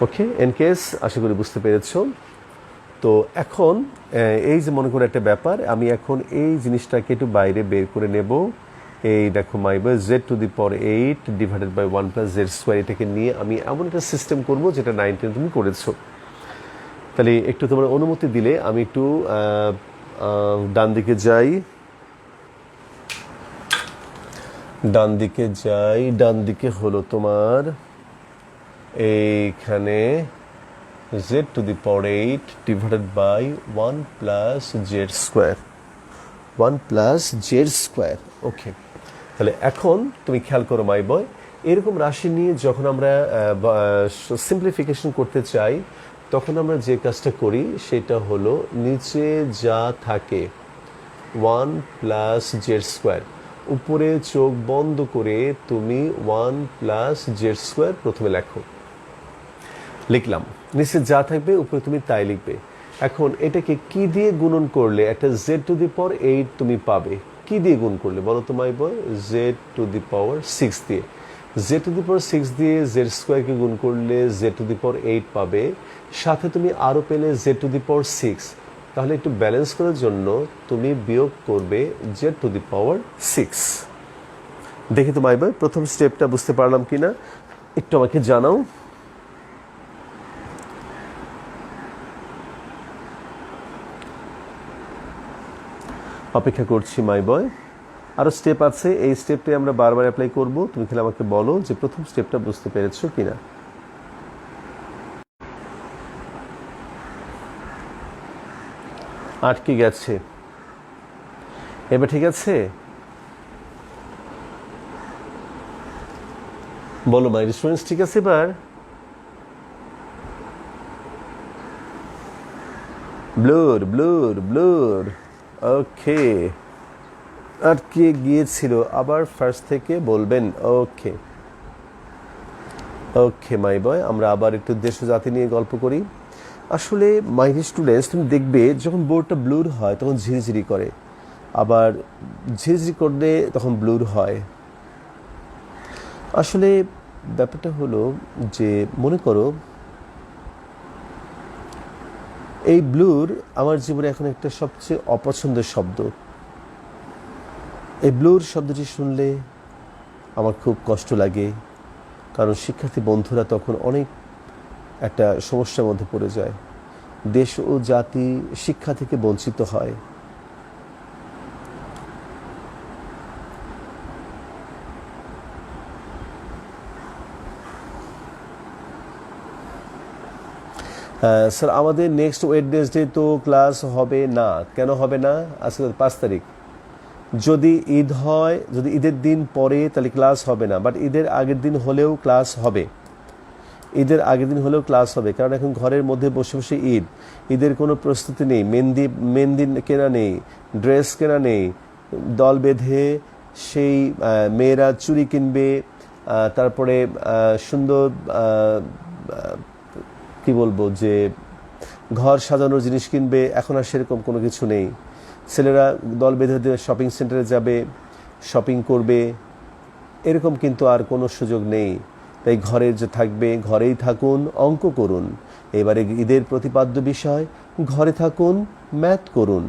ওকে, এন কেস আশা করি বুঝতে পেরেছো। তো এখন এই যে মনে করো একটা ব্যাপার, আমি এখন এই জিনিসটাকে একটু বাইরে বের করে নেব। এই দেখো my boy Z to the power 8 divided by 1 plus Z square, এটাকে নিয়ে আমি এমন একটা সিস্টেম করবো যেটা 9 10 তুমি করেছো। তাহলে একটু তোমার অনুমতি দিলে আমি একটু ডান দিকে যাই। ডান দিকে হলো তোমার এইখানে Z to the power 8 divided by 1 plus Z square, 1 plus Z square. Okay, তাহলে এখন তুমি খেয়াল করো মাই বয়, এরকম রাশি নিয়ে যখন আমরা সিম্পলিফিকেশন করতে চাই তখন আমরা যে কাজটা করি সেটা হলো নিচে যা থাকে 1 প্লাস জেড স্কোয়ার, উপরে চোখ বন্ধ করে তুমি 1 প্লাস জেড স্কোয়ার প্রথমে লেখো। লিখলাম, নিচে যা থাকবে উপরে তুমি তাই লিখবে। এখন এটাকে কি দিয়ে গুণন করলে একটা জেড টু দি পাওয়ার 8 তুমি পাবে? কি দিয়ে গুণ করলে বলো তো মাই boy? Z to the power 6 দিয়ে। জেড টু দি পাওয়ার 6 দিয়ে জেড স্কোয়ারকে গুণ করলে জেড টু দি পাওয়ার 8 পাবে, সাথে তুমি আরও পেলে জেড টু দি পাওয়ার 6। তাহলে একটু ব্যালেন্স করার জন্য তুমি বিয়োগ করবে জেড টু দি পাওয়ার 6। দেখি তো মাই বয় প্রথম স্টেপটা বুঝতে পারলাম কি না একটু আমাকে জানাও। অপেক্ষা করছি মাই বয়। আরও স্টেপ আছে, এই স্টেপটাই আমরা বারবার অ্যাপ্লাই করব। তুমি তাহলে আমাকে বলো যে প্রথম স্টেপটা বুঝতে পেরেছো কিনা। আটকে গেছে, এবার ঠিক আছে? বলো মাই স্টুডেন্টস, ঠিক আছে এবার? ব্লুর ওকে। আর কে গিয়েছিল আবার ফার্স্ট থেকে বলবেন। ওকে ওকে মাই বয়, আমরা আবার একটু দেশ ও জাতি নিয়ে গল্প করি। আসলে মাই স্টুডেন্টস, তুমি দেখবে যখন বোর্ডটা ব্লুর হয় তখন ঝিরিঝিরি করে, আবার ঝিরিঝিরি করলে তখন ব্লুর হয়। আসলে ব্যাপারটা হলো যে মনে করো এই ব্লুর আমার জীবনে এখন একটা সবচেয়ে অপছন্দের শব্দ। এই ব্লুর শব্দটি শুনলে আমার খুব কষ্ট লাগে, কারণ শিক্ষার্থী বন্ধুরা তখন অনেক একটা সমস্যার মধ্যে পড়ে যায়, দেশ ও জাতি শিক্ষা থেকে বঞ্চিত হয়। স্যার আমাদের নেক্সট ওয়েডনেসডে তো ক্লাস হবে না। কেন হবে না? আজকে 5 তারিখ। যদি ঈদ হয়, যদি ঈদের দিন পরে তাহলে ক্লাস হবে না, বাট ঈদের আগের দিন হলেও ক্লাস হবে। ঈদের আগের দিন হলেও ক্লাস হবে, কারণ এখন ঘরের মধ্যে বসে বসে ঈদের কোনো প্রস্তুতি নেই, মেহেন্দি কেনা নেই, ড্রেস কেনা নেই, দল বেঁধে সেই মেয়েরা চুড়ি কিনবে, তারপরে সুন্দর কি বলবো যে ঘর সাজানোর জিনিস কিনবে। এখন আর সেরকম কোনো কিছু নেই। ছেলেরা দল বেঁধে শপিং সেন্টারে যাবে, শপিং করবে, এরকম কিন্তু আর কোনো সুযোগ নেই। তাই ঘরে যে থাকবে ঘরেই থাকুন, অঙ্ক করুন। এবারে ঈদের প্রতিপাদ্য বিষয় ঘরে থাকুন, ম্যাথ করুন।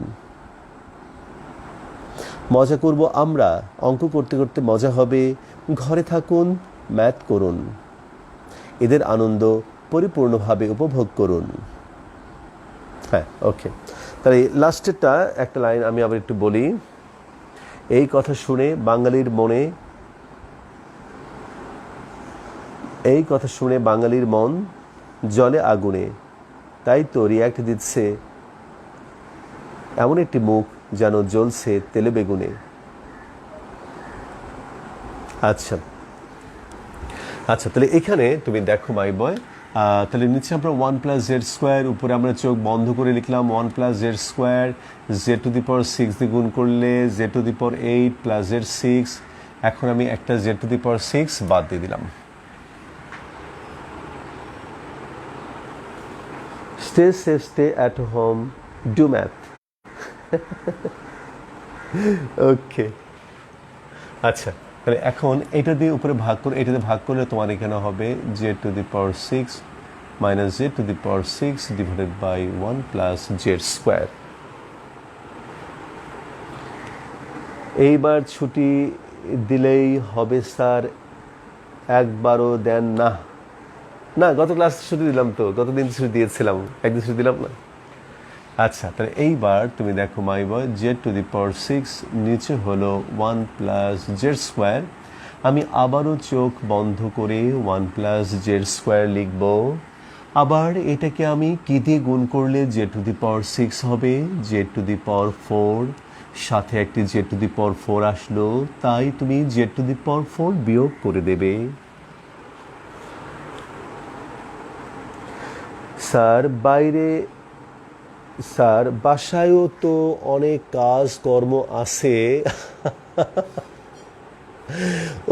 মজা করব আমরা, অঙ্ক করতে করতে মজা হবে। ঘরে থাকুন, ম্যাথ করুন। ঈদের আনন্দ পরিপূর্ণভাবে উপভোগ করুন। হ্যাঁ, ওকে। তাহলে লাস্টেরটা একটা লাইন আমি আবার একটু বলি। এই কথা শুনে বাঙালির মন জলে আগুনে, তাই তো রিয়াক্ট দিচ্ছে এমন একটি মুখ যেন জ্বলছে তেলে বেগুনে। আচ্ছা, তাহলে এখানে তুমি দেখো মাই বয়, তাহলে নিচে আমরা 1+z², উপরে আমরা চোখ বন্ধ করে লিখলাম 1+z², z⁶ দিয়ে গুণ করলে z⁸ প্লাস z6। এখন আমি একটা z⁶ বাদ দিয়ে দিলাম। Stay safe, stay at home, do math. ওকে, আচ্ছা, তাহলে এখন এটা দিয়ে উপরে ভাগ করে, এটা দিয়ে ভাগ করলে তোমার এখানে হবে z⁶ minus z⁶ divided by 1+z²। এইবার ছুটি দিলেই হবে স্যার, একবারও দেন না। না, গত ক্লাস ছুটি দিলাম তো, গতদিন ছুটি দিয়েছিলাম, একদিন ছুটি দিলাম না। আচ্ছা, তাহলে এইবার তুমি দেখো মাই বয়, z⁶ নিচে হলো 1+z²। আমি আবারও চোখ বন্ধ করে 1+z² লিখব। আবার এটাকে আমি কি দিয়ে গুণ করলে z⁶ হবে? z⁴, সাথে একটি z⁴ আসলো, তাই তুমি z⁴ বিয়োগ করে দেবে। স্যার বাসায়ও তো অনেক কাজ কর্ম আছে,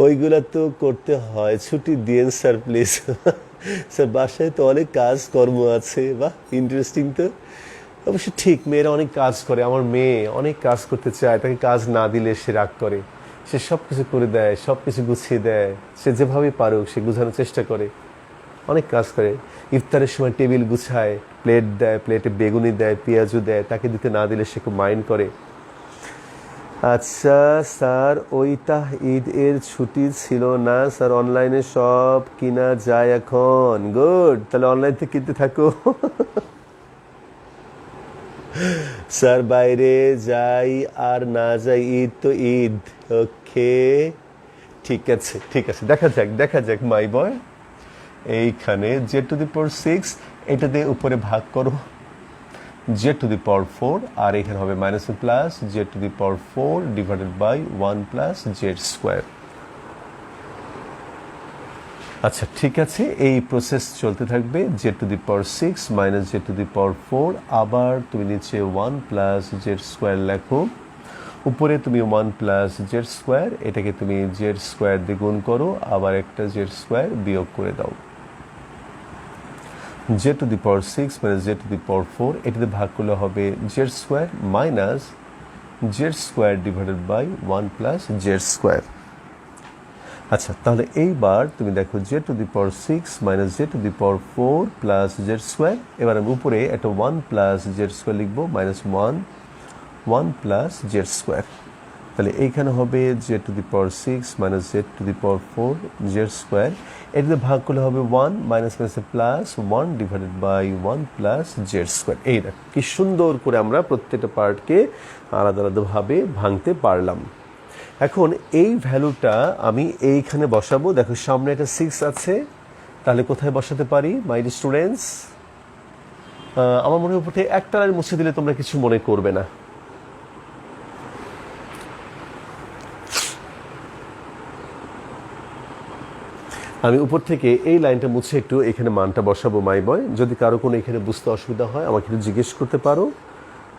ওইগুলা তো করতে হয়, ছুটি দিয়েন স্যার প্লিজ। স্যার বাসায় তো অনেক কাজ কর্ম আছে। বাহ, ইন্টারেস্টিং তো। অবশ্য ঠিক, মেয়েরা অনেক কাজ করে। আমার মেয়ে অনেক কাজ করতে চায়, তাকে কাজ না দিলে সে রাগ করে। সে সব কিছু করে দেয়, সব কিছু গুছিয়ে দেয়, সে যেভাবে পারুক সে গুছানোর চেষ্টা করে, অনেক কাজ করে। ইফতারের সময় টেবিল গুছায়, প্লেট দেয়, প্লেটে বেগুনি দেয়, পেঁয়াজও দেয়, তাকে দিতে না দিলে সে খুব মাইন্ড করে। আচ্ছা স্যার, ওইটা ঈদ এর ছুটি ছিল না স্যার, অনলাইনে সব কিনা যায় এখন। গুড, তাহলে অনলাইন থেকে কিনতে থাকো। স্যার বাইরে যাই আর না যাই, ঈদ তো ঈদ। ওকে, ঠিক আছে, দেখা যাক মাই বয়। এইখানে z⁶, এটা দিয়ে উপরে ভাগ করো z⁴, আর এখানে হবে minus plus z⁴ divided by 1+z²। আচ্ছা ঠিক আছে, এই প্রসেস চলতে থাকবে। Z to the power 6 minus Z to the power 4, আবার তুমি নিচে 1 প্লাস জেড স্কোয়ার লেখো, উপরে তুমি 1 প্লাস জেড স্কোয়ার, এটাকে তুমি জেড স্কোয়ার দিয়ে গুণ করো, আবার একটা জেড স্কোয়ার বিয়োগ করে দাও। Z to the power 6 minus Z to the power 4, এটাতে ভাগ করলে হবে Z square minus Z square divided by 1 plus Z square. আচ্ছা তাহলে এইবার তুমি দেখো Z to the power 6 minus Z to the power 4 plus Z square, এবার আমি উপরে একটা 1 প্লাস জেড স্কোয়ার লিখবো, মাইনাস 1 প্লাস জেড স্কোয়ার। তাহলে এইখানে হবে Z to the power 6 minus Z to the power 4 z square, এটাতে ভাগ করলে হবে 1 মাইনাস মাইনাসে plus 1 divided by 1 plus Z square. এই দেখ কি সুন্দর করে আমরা প্রত্যেকটা পার্টকে আলাদা আলাদাভাবে ভাঙতে পারলাম। এখন এই ভ্যালুটা আমি এইখানে বসাবো। দেখো সামনে একটা 6 আছে, তাহলে কোথায় বসাতে পারি মাই স্টুডেন্টস? আমার মনে হয় উপরে একটা লাইন মুছে দিলে তোমরা কিছু মনে করবে না। আমি উপর থেকে এই লাইনটা মুছে একটু এখানে মানটা বসাবো মাই বয়। যদি কারো কোনো এখানে বুঝতে অসুবিধা হয় আমাকে একটু জিজ্ঞেস করতে পারো,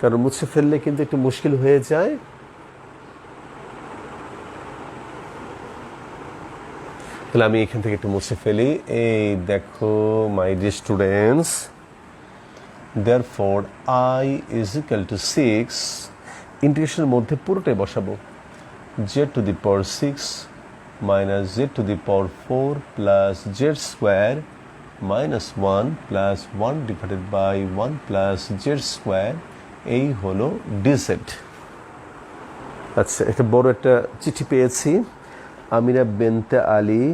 কারণ মুছে ফেললে কিন্তু একটু মুশকিল হয়ে যায়। তাহলে আমি এখান থেকে একটু মুছে ফেলি। এই দেখো মাই dear students, therefore I is equal to 6, ইন্টিগ্রেশনের মধ্যে পুরোটাই বসাবো। z to the power 6 minus z to the power 4 plus z square minus 1 plus 1 divided by 1 plus z square, এই হলো dz। আচ্ছা একটা বড় একটা চিঠি পেয়েছি, আমিরা বেনতে আলী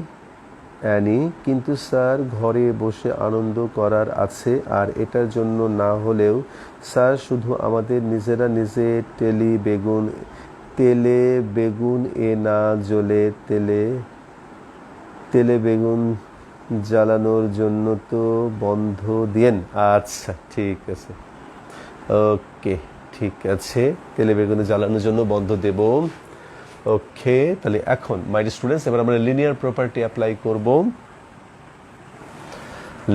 অ্যানি, কিন্তু স্যার ঘরে বসে আনন্দ করার আছে, আর এটার জন্য না হলেও স্যার শুধু আমাদের নিজেরা নিজে তেলে বেগুন এ না জ্বলে তেলে বেগুন জ্বালানোর জন্য তো বন্ধ দিয়েন। আচ্ছা ঠিক আছে, ওকে ঠিক আছে, তেলে বেগুন জ্বালানোর জন্য বন্ধ দেব। ওকে তাহলে এখন মাই স্টুডেন্টস এবার আমরা লিনিয়ার প্রপার্টি অ্যাপ্লাই করব।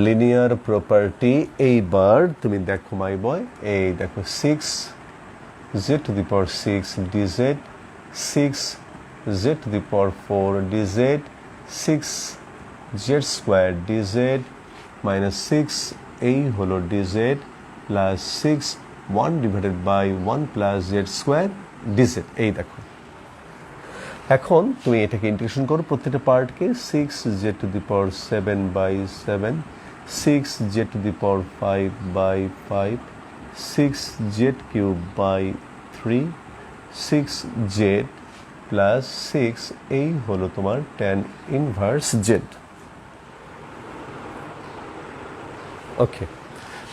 লিনিয়ার প্রপার্টি, এইবার তুমি দেখো মাই বয়, এই দেখো 6 z to the power 6 dz, 6 z to the power 4 dz, 6 z square dz minus 6 এই হলো dz plus 6 1 divided by 1 plus z square dz। এই দেখো এখন তুমি এটাকে ইন্টিগ্রেশন করো প্রত্যেকটা পার্টকে। 6 z to the power 7 by 7, 6 z to the power 5 by 5, 6 z cube by 3, 6 z plus 6 এই হলো তোমার tan inverse z। ওকে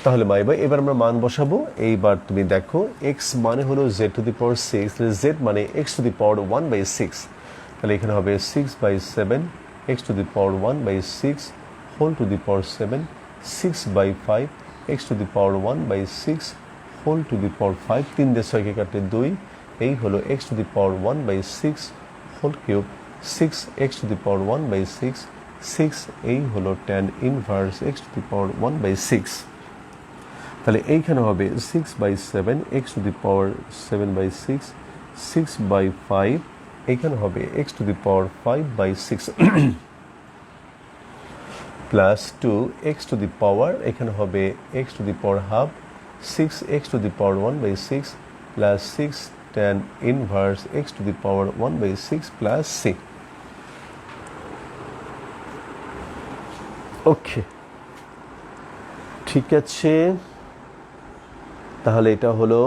তাহলে মাই বাই এবার আমরা মান বসাবো। এইবার তুমি দেখো x মানে হলো z টু দি পাওয়ার 6, তাহলে z মানে x to the power 1 by 6, তাহলে এখানে হবে 6 by 7 x to the power 1 by 6 whole to the power 7, 6 by 5 x to the power 1 by 6 whole to the power 5, 3 দিয়ে 6 কে কাটলে 2, এই হলো x to the power 1 by 6 whole cube, 6 x to the power 1 by 6, 6 এই হলো tan inverse x to the power 1 by 6। তাহলে এইখানে হবে 6 by 7 x to the power 7 by 6, 6 by 5 এইখানে হবে x to the power 5 by 6 plus 2 x to the power, এখানে হবে x to the power half, 6 x to the power 1 by 6 plus 6 tan inverse x to the power 1 by 6 plus c। Okay ঠিক আছে, তাহলে এটা হলো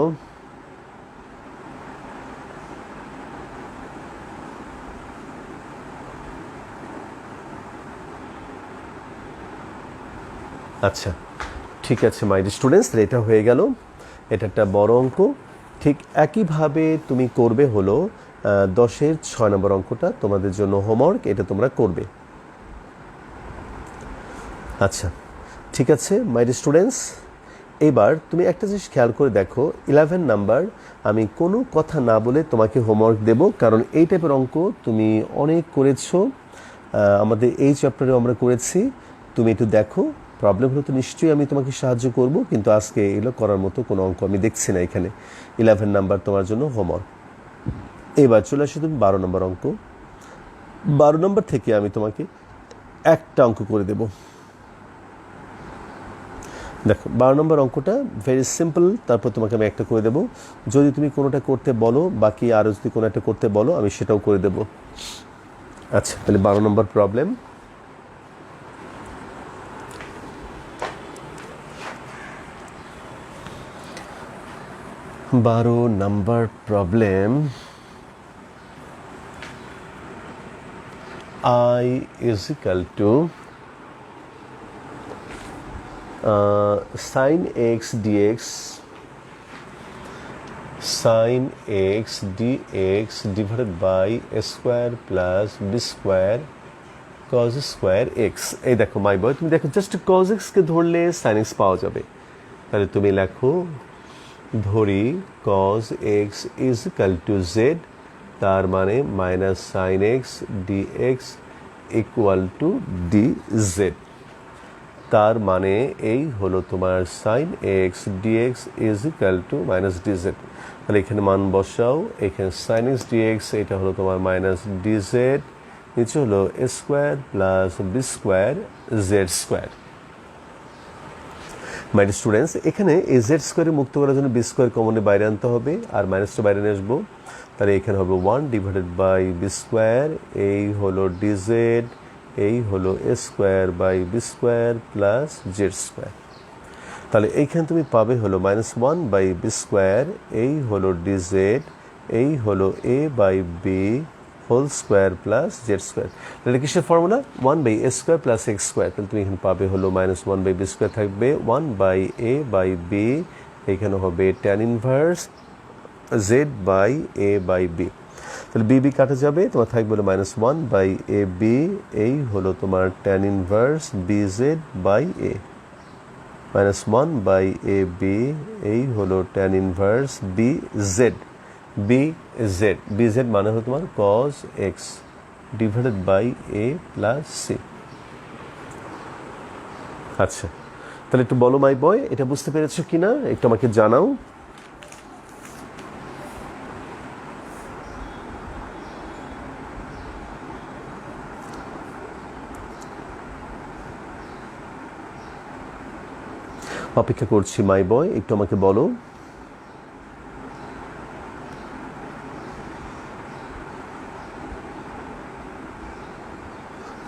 আচ্ছা ঠিক আছে মাই স্টুডেন্টস, এটা হয়ে গেল, এটা একটা বড় অঙ্ক। ঠিক একইভাবে তুমি করবে হলো 10-এর 6 নম্বর অঙ্কটা, তোমাদের জন্য হোমওয়ার্ক, এটা তোমরা করবে। আচ্ছা ঠিক আছে মাই স্টুডেন্টস, এবার তুমি একটা জিনিস খেয়াল করে দেখো, 11 নাম্বার আমি কোনো কথা না বলে তোমাকে হোমওয়ার্ক দেব, কারণ এই টাইপের অঙ্ক তুমি অনেক করেছো, আমাদের এই চ্যাপ্টারে আমরা করেছি, তুমি একটু দেখো। প্রবলেম হলে তো নিশ্চয়ই আমি তোমাকে সাহায্য করব, কিন্তু আজকে এগুলো করার মতো কোনো অঙ্ক আমি দেখছি না এখানে। 11 নাম্বার তোমার জন্য হোমওয়ার্ক। এবার চলে আসো তুমি 12 নম্বর অঙ্ক। 12 নম্বর থেকে আমি তোমাকে একটা অঙ্ক করে দেব। দেখো 12 নম্বর অঙ্কটা ভেরি সিম্পল, তারপর তোমাকে আমি একটা করে দেব। যদি তুমি কোনোটা করতে বলো, বাকি আরও যদি কোনো একটা করতে বলো, আমি সেটাও করে দেব। আচ্ছা, তাহলে 12 নম্বর প্রবলেম। বারো number problem. I is equal to sin x dx divided by a square plus b square cos square x। এই দেখো মাই বয়, তুমি দেখো জাস্ট cos x কে ধরলে sin x পাওয়া যাবে। তাহলে তুমি লেখো, ধরি cos x is equal to z, তার মানে minus sine x dx equal to dz। তার মানে এই হলো তোমার sine x dx is equal to minus dz. তাহলে এখানে মান বসাও, এখানে সাইন এক্স ডিএক্স, এটা হলো তোমার মাইনাস ডিজেড, নিচে হলো A square plus B square Z square. My students, এখানে এই জেড স্কোয়ারে মুক্ত করার জন্য বি স্কোয়ার কমনে বাইরে আনতে হবে, আর মাইনাসটা বাইরে নিয়ে আসবো। তাহলে এখানে হবে 1 ডিভাইডেড বাই বি স্কোয়ার, এই হলো ডিজেড, এই হলো A square by B square plus Z square. তাহলে এইখানে তুমি পাবে হলো -1 বাই বি স্কোয়ার, এই হলো ডিজেড, এই হলো A by B whole square plus Z square. তাহলে কিসের formula? 1 by A square plus X square. তাহলে তুমি এখানে পাবে হলো -1 বাই বি স্কোয়ার, থাকবে 1 বাই এ বাই বি, এইখানে হবে tan inverse Z by a by b. তাহলে বি বি কাটা যাবে, তোমার থাকবে হলো -1 বাই এ বি, এই হলো তোমার tan inverse b z by a, -1 by a b, এই হলো tan inverse b z, b z মানে হলো তোমার cos x divided by a plus c. আচ্ছা, তাহলে একটু বলো মাই বয়, এটা বুঝতে পেরেছো কিনা একটু আমাকে জানাও। অপেক্ষা করছি মাই বয়, একটু আমাকে বলো।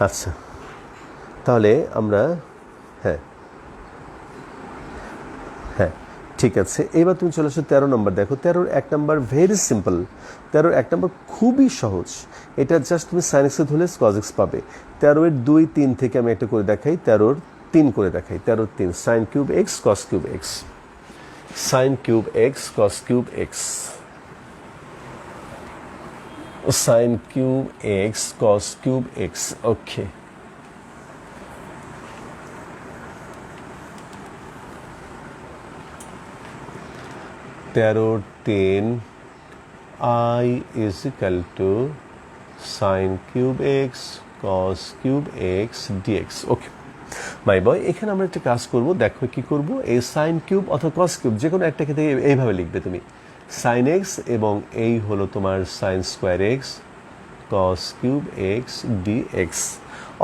আচ্ছা, তাহলে আমরা হ্যাঁ ঠিক আছে। এবার তুমি চলে আসো 13 নম্বর। দেখো 13-র 1 নম্বর ভেরি সিম্পল, 13-র 1 নম্বর খুবই সহজ। এটা জাস্ট তুমি সাইন এক্সে ধরলে কজ এক্স পাবে। 13-এর 2, 3 থেকে আমি একটা করে দেখাই, 13-র 3 করে দেখাই। 13-র 3 sine cube x cos cube x, sine cube x cos cube x, sine cube x cos cube x. Okay, তেরোর 3 I is equal to sine cube x cos cube x dx. Okay my boy, এখানে আমরা একটা কাজ করব। দেখো কি করব, এই সাইন কিউব অথবা কস কিউব যে কোনো একটাকে থেকে এইভাবে লিখবে তুমি, সাইন এক্স এবং এই হলো তোমার sine square x cos cube x dx,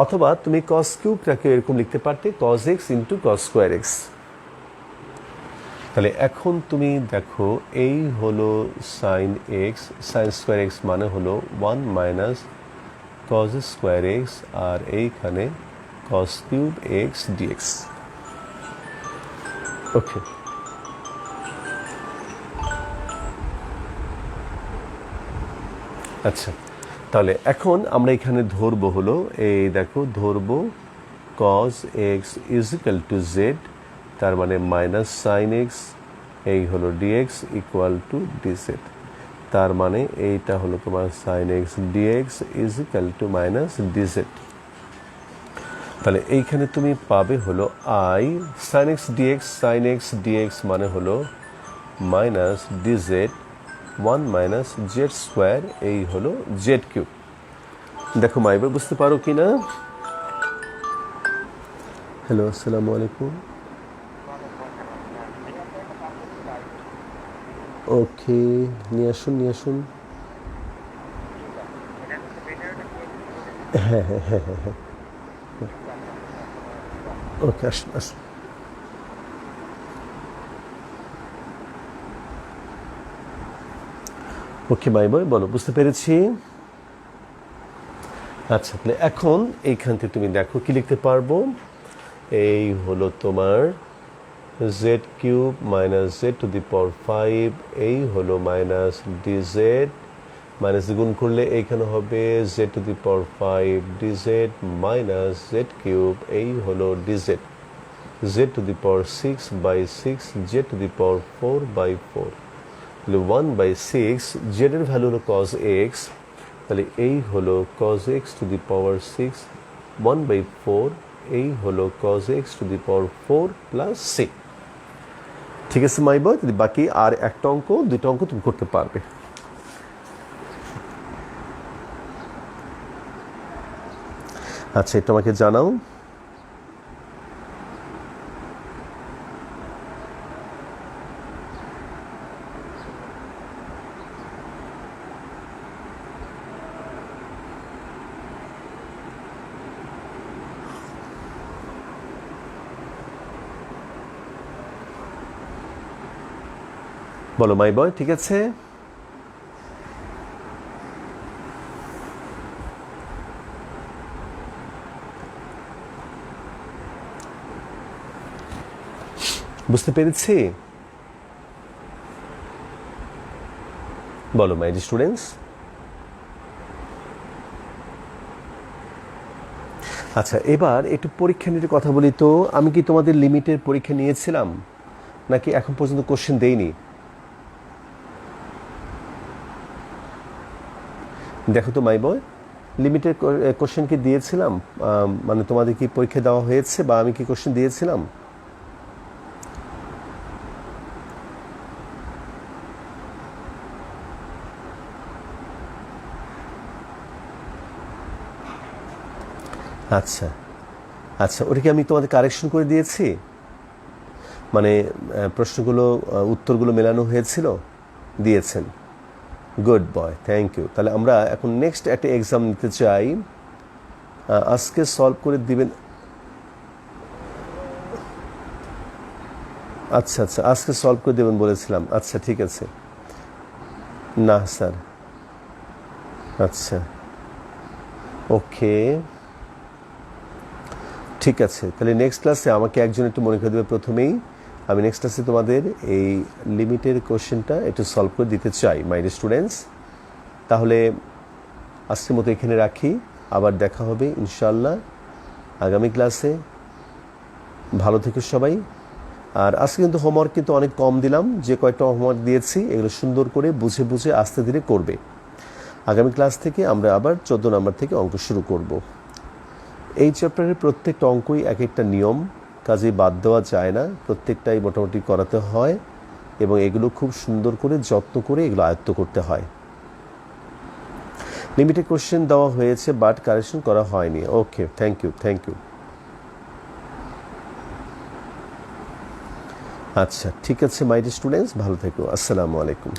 অথবা তুমি কস কিউবটাকে এরকম লিখতে পারতে, cos x into cos square x. তাহলে এখন তুমি দেখো, এই হলো sine x, sine square x মানে হলো 1 মাইনাস কস স্কোয়ার এক্স, আর এইখানে cos cube x dx. Okay, আচ্ছা, তাহলে এখন আমরা এখানে ধরবো হলো, এই দেখো ধরবো cos x is equal to z, তার মানে মাইনাস সাইন এক্স, এই হলো ডিএক্স ইকুয়াল টু ডিজেড, তার মানে এইটা হলো তোমার sine x dx is equal to minus dz. তাহলে এইখানে তুমি পাবে হলো আই সাইন এক্স ডিএক্স মানে হলো minus DZ 1 minus Z square, এই হলো জেড কিউব। দেখো মাইবা বুঝতে পারো কি না? হ্যালো, আসসালামু আলাইকুম। ওকে, নিয়ে আসুন নিয়ে আসুন। হ্যাঁ হ্যাঁ হ্যাঁ হ্যাঁ হ্যাঁ, ওকে আসুন আসুন। ওকে মাই বয়, বলো বুঝতে পেরেছি। আচ্ছা, তাহলে এখন এইখান থেকে তুমি দেখো কি লিখতে পারবো। এই হলো তোমার z cube minus Z to the power 5, এই হলো মাইনাস ডিজেড, মাইনাস গুণ করলে এইখানে হবে Z to the power 5 dz minus z cube, এই হলো dz, z to the power 6/6 z to the power 4/4, তাহলে 1/6 জেড এর ভ্যালু হলো কজ এক্স, তাহলে এই হলো cos x to the power 6, 1/4 এই হলো cos x to the power 4 plus 6। ঠিক আছে মাই বয়, তাহলে বাকি আর একটা অঙ্ক, দুইটা অঙ্ক তুমি করতে পারবে। আচ্ছা, এটা আমাকে জানাও। বলো মাই বয়, ঠিক আছে? বুঝতে পেরেছি? বলো মাই স্টুডেন্টস। আচ্ছা, এবার একটু পরীক্ষা নিয়ে কথা বলি তো। আমি কি তোমাদের লিমিটের পরীক্ষা নিয়েছিলাম, নাকি এখন পর্যন্ত কোশ্চেন দেইনি? দেখো তো মাই বয়, লিমিটের কোশ্চেন কি দিয়েছিলাম? মানে তোমাদের কি পরীক্ষা দেওয়া হয়েছে, বা আমি কি কোশ্চেন দিয়েছিলাম? আচ্ছা আচ্ছা, ওটা কি আমি তোমাদের কারেকশন করে দিয়েছি? মানে প্রশ্নগুলো, উত্তরগুলো মেলানো হয়েছিল? দিয়েছেন, গুড বয়, থ্যাংক ইউ। তাহলে আমরা এখন নেক্সট একটা এক্সাম নিতে চাই। আজকে সলভ করে দিবেন? আচ্ছা আচ্ছা, আজকে সলভ করে দেবেন বলেছিলাম। আচ্ছা ঠিক আছে। না স্যার। আচ্ছা, ওকে, ঠিক আছে। তাহলে নেক্সট ক্লাসে আমাকে একজন একটু মনে করে দেবে প্রথমেই। আমি নেক্সট ক্লাসে তোমাদের এই লিমিটের কোশ্চেনটা একটু সলভ করে দিতে চাই মাই স্টুডেন্টস। তাহলে আজকের মতো এখানে রাখি, আবার দেখা হবে ইনশাল্লাহ আগামী ক্লাসে। ভালো থেকো সবাই। আর আজকে কিন্তু হোমওয়ার্ক কিন্তু অনেক কম দিলাম, যে কয়েকটা হোমওয়ার্ক দিয়েছি এগুলো সুন্দর করে বুঝে বুঝে আস্তে ধীরে করবে। আগামী ক্লাস থেকে আমরা আবার 14 নম্বর থেকে অঙ্ক শুরু করব। এই চ্যাপ্টারের প্রত্যেকটা অঙ্কই এক একটা নিয়ম, কাজেই বাদ দেওয়া যায় না, প্রত্যেকটাই মোটামুটি করাতে হয়, এবং এগুলো খুব সুন্দর করে যত্ন করে এগুলো আয়ত্ত করতে হয়। লিমিটেড কোশ্চেন দেওয়া হয়েছে, বাট কারেকশন করা হয়নি। ওকে, থ্যাংক ইউ থ্যাংক ইউ। আচ্ছা ঠিক আছে মাই স্টুডেন্টস, ভালো থেকো। আসসালামু আলাইকুম।